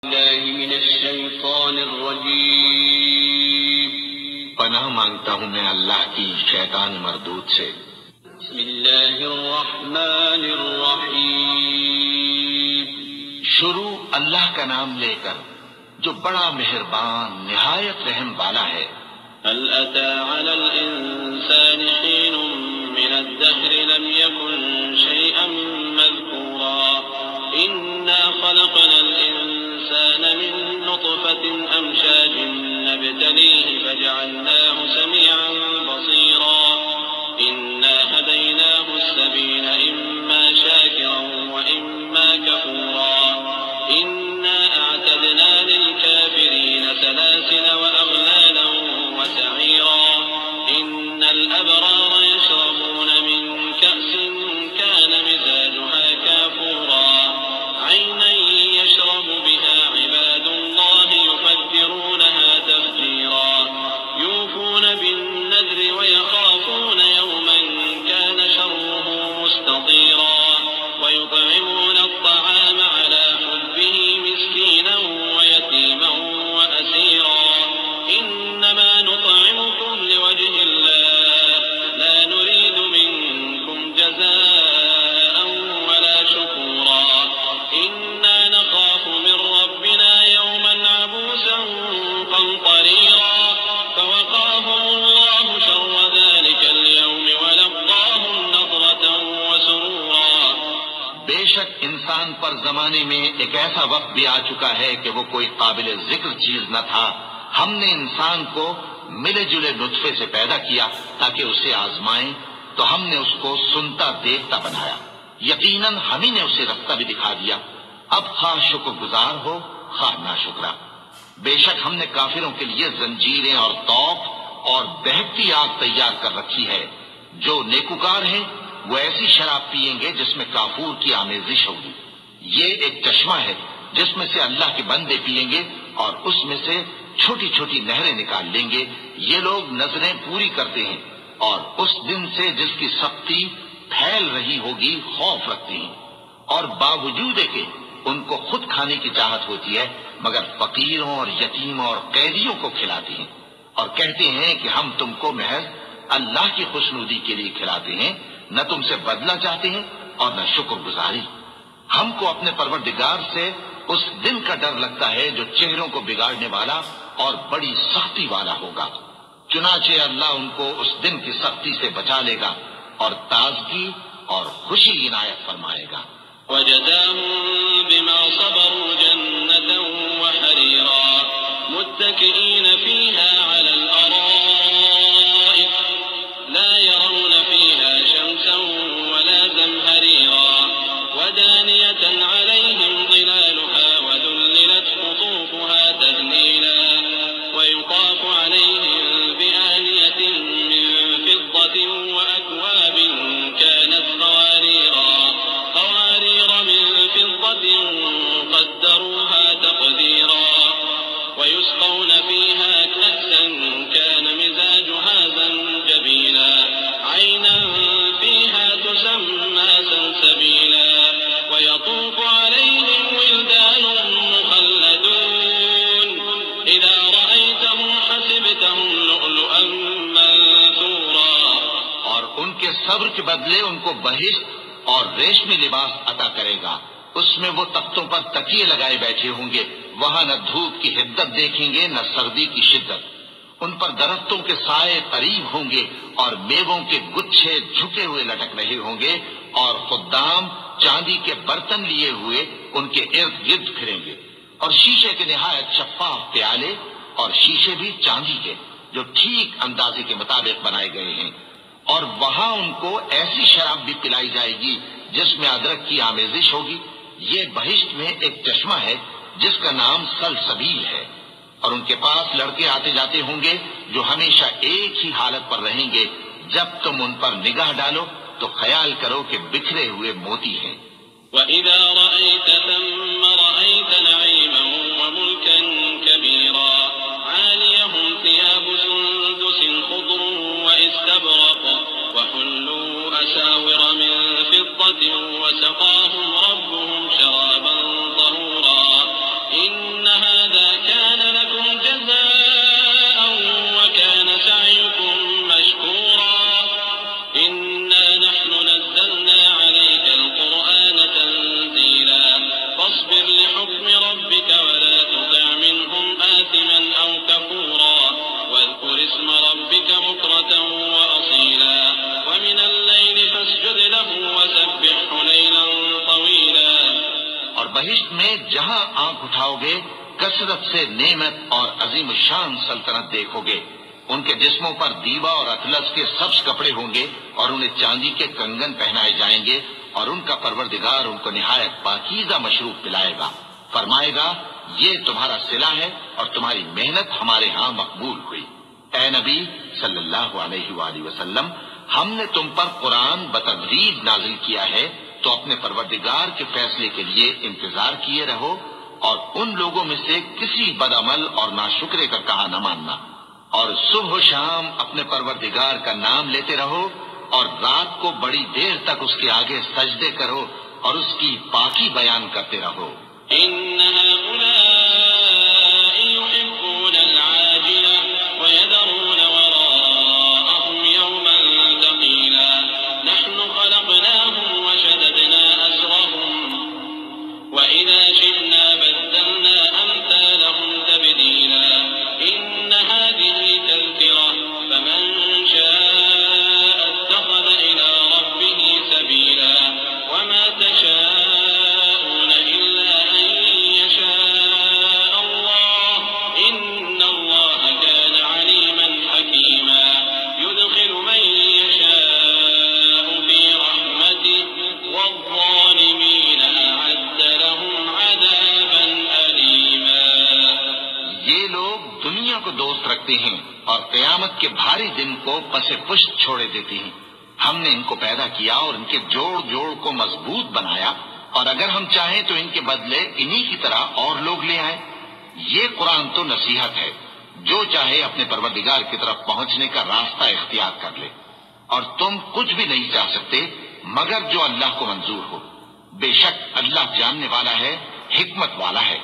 بالله من الشيطان الرجيم پناہ مانگتا ہوں میں اللہ کی شیطان مردود سے۔ بسم الله الرحمن الرحيم شروع اللہ کا نام لے کر جو بڑا مہربان نہایت رحم والا ہے۔ هل أتى على الإنسان حين من الدهر لم يكن شيئا مذكورا إنا خلقنا الإنسان من نطفة أمشاج نبتليه فجعلناه سميعا بصيرا إنا هديناه السبيل إما شاكرا وإما كفورا إنا أعتدنا للكافرين سلاسل وأغلالا وسعيرا إن الأبرار يشربون من كأس كان مزاجها كافورا عينا يشرب بها عباد الله يفجرونها تفجيرا يوفون بالنذر ويخافون يوما كان شره مستطيرا ويطعمون الطعام على حبه مسكينا ويتيما وأسيرا إنما نطعمكم لوجه الله لا نريد منكم جزاء ولا شكورا إنا نخاف من ربنا يوما عبوسا قمطريرا فوقاهم الله شر ذلك اليوم ولقاهم نضرة وسرورا۔ بے شک انسان پر زمانے میں ایک ایسا وقت بھی آ چکا ہے کہ وہ کوئی قابل ذکر چیز نہ تھا۔ ہم نے انسان کو ملے جلے نطفے سے پیدا کیا تاکہ اسے آزمائیں، تو ہم نے اس کو سنتا دیکھتا بنایا، یقیناً ہم ہی نے اسے رفتہ بھی دکھا دیا۔ اب خواہ شکر گزار ہو خواہ ناشکرا۔ بے شک ہم نے کافروں کے لیے زنجیریں اور طوق اور بہتی آگ تیار کر رکھی ہے۔ جو نیکوکار ہیں وہ ایسی شراب پیئیں گے جس میں کافور کی آمیزش ہوگی۔ یہ ایک چشمہ ہے جس میں سے اللہ کے بندے پیئیں گے اور اس میں سے چھوٹی چھوٹی نہریں نکال لیں گے۔ یہ لوگ نظریں پوری کرتے ہیں اور اس دن سے جس کی سختی پھیل رہی ہوگی خوف رکھتے ہیں، اور باوجود کہ ان کو خود کھانے کی چاہت ہوتی ہے مگر فقیروں اور یتیموں اور قیدیوں کو کھلاتے ہیں، اور کہتے ہیں کہ ہم تم کو محض اللہ کی خوشنودی کے لیے کھلاتے ہیں، نہ تم سے بدلہ چاہتے ہیں اور نہ شکر گزاری۔ ہم کو اپنے پروردگار سے اس دن کا ڈر لگتا ہے جو چہروں کو بگاڑنے والا اور بڑی سختی والا ہوگا، چنانچہ اللہ ان کو اس دن کی سختی سے بچا لے گا اور تازگی اور خوشی عنایت فرمائے گا۔ وجزاهم بما صبروا جنة وحريرا متكئين فيها على الأرائك لا يرون فيها شمسا ولا زمهريرا ودانية عليهم ظلالها وذللت قطوفها تذليلا ويطاف عليهم بآنية من فضة وأكواب كانت قوارير من فضة قدروها تقديرا ويسقون فيها كأسا كان مزاجها زنجبيلا عينا فيها تسمى سلسبيلا ويطوف عليهم ولدان مخلدون إذا رأيتهم حسبتهم لؤلؤا منثورا۔ اور ان کے صبر کے بدلے ان کو بہشت اور ریشمی لباس عطا کرے گا۔ اس میں وہ تختوں پر تکیے لگائے بیٹھے ہوں گے، وہاں نہ دھوپ کی حدت دیکھیں گے نہ سردی کی شدت۔ ان پر درختوں کے سائے قریب ہوں گے اور میووں کے گچھے جھکے ہوئے لٹک رہے ہوں گے، اور خدام چاندی کے برتن لیے ہوئے ان کے ارد گرد پھریں گے، اور شیشے کے نہایت شفاف پیالے اور شیشے بھی چاندی کے جو ٹھیک اندازے کے مطابق بنائے گئے ہیں۔ اور وہاں ان کو ایسی شراب بھی پلائی جائے گی جس میں ادرک کی آمیزش ہوگی۔ یہ بہشت میں ایک چشمہ ہے جس کا نام سلسبیل ہے، اور ان کے پاس لڑکے آتے جاتے ہوں گے جو ہمیشہ ایک ہی حالت پر رہیں گے۔ جب تم ان پر نگاہ ڈالو تو خیال کرو کہ بکھرے ہوئے موتی ہیں۔ وَإِذَا رَأَيْتَ ثَمَّ رَأَيْتَ نَعِيمًا وَمُلْكًا كَبِيرًا عَالِيَهُمْ ثِيَابُ سُندُسٍ خُضْرٌ وَإِسْتَبْرَقٌ وَحُلُّوا أَسَاوِرَ مِن فِضَّةٍ وَسَقَاهُمْ رَبُّهُمْ شَرَابًا طَهُورًا جہاں آنکھ اٹھاؤ گے کثرت سے نعمت اور عظیم شان سلطنت دیکھو گے۔ ان کے جسموں پر دیبا اور اطلس کے سبز کپڑے ہوں گے اور انہیں چاندی کے کنگن پہنائے جائیں گے، اور ان کا پروردگار ان کو نہایت پاکیزہ مشروب پلائے گا، فرمائے گا یہ تمہارا صلہ ہے اور تمہاری محنت ہمارے ہاں مقبول ہوئی۔ اے نبی صلی اللہ علیہ وآلہ وسلم، ہم نے تم پر قرآن بتدریج نازل کیا ہے، تو اپنے پروردگار کے فیصلے کے لیے انتظار کیے رہو، اور ان لوگوں میں سے کسی بدعمل اور ناشکرے کا کہا نہ ماننا، اور صبح و شام اپنے پروردگار کا نام لیتے رہو، اور رات کو بڑی دیر تک اس کے آگے سجدے کرو اور اس کی پاکی بیان کرتے رہو۔ إن هؤلاء يحبون العاجلة ويذرون وراءهم يوما ثقيلا نحن خلقناهم وشددنا أسرهم وإذا شئنا بدلنا أمثالهم تبديلا إن هذه تذكرة فمن شاء اتخذ إلى ربه سبيلا وما تشاءون إلا أن يشاء الله إن الله كان عليما حكيما يدخل من يشاء في رحمته والظالمين أعد لهم عذابا أليما۔ یہ لوگ دنیا کو دوست رکھتے ہیں اور قیامت کے بھاری دن کو پس پشت چھوڑے دیتے ہیں۔ ہم نے ان کو پیدا کیا اور ان کے جوڑ جوڑ کو مضبوط بنایا، اور اگر ہم چاہیں تو ان کے بدلے انہی کی طرح اور لوگ لے آئیں۔ یہ قرآن تو نصیحت ہے، جو چاہے اپنے پروردگار کی طرف پہنچنے کا راستہ اختیار کر لے، اور تم کچھ بھی نہیں چاہ سکتے مگر جو اللہ کو منظور ہو۔ بے شک اللہ جاننے والا ہے، حکمت والا ہے۔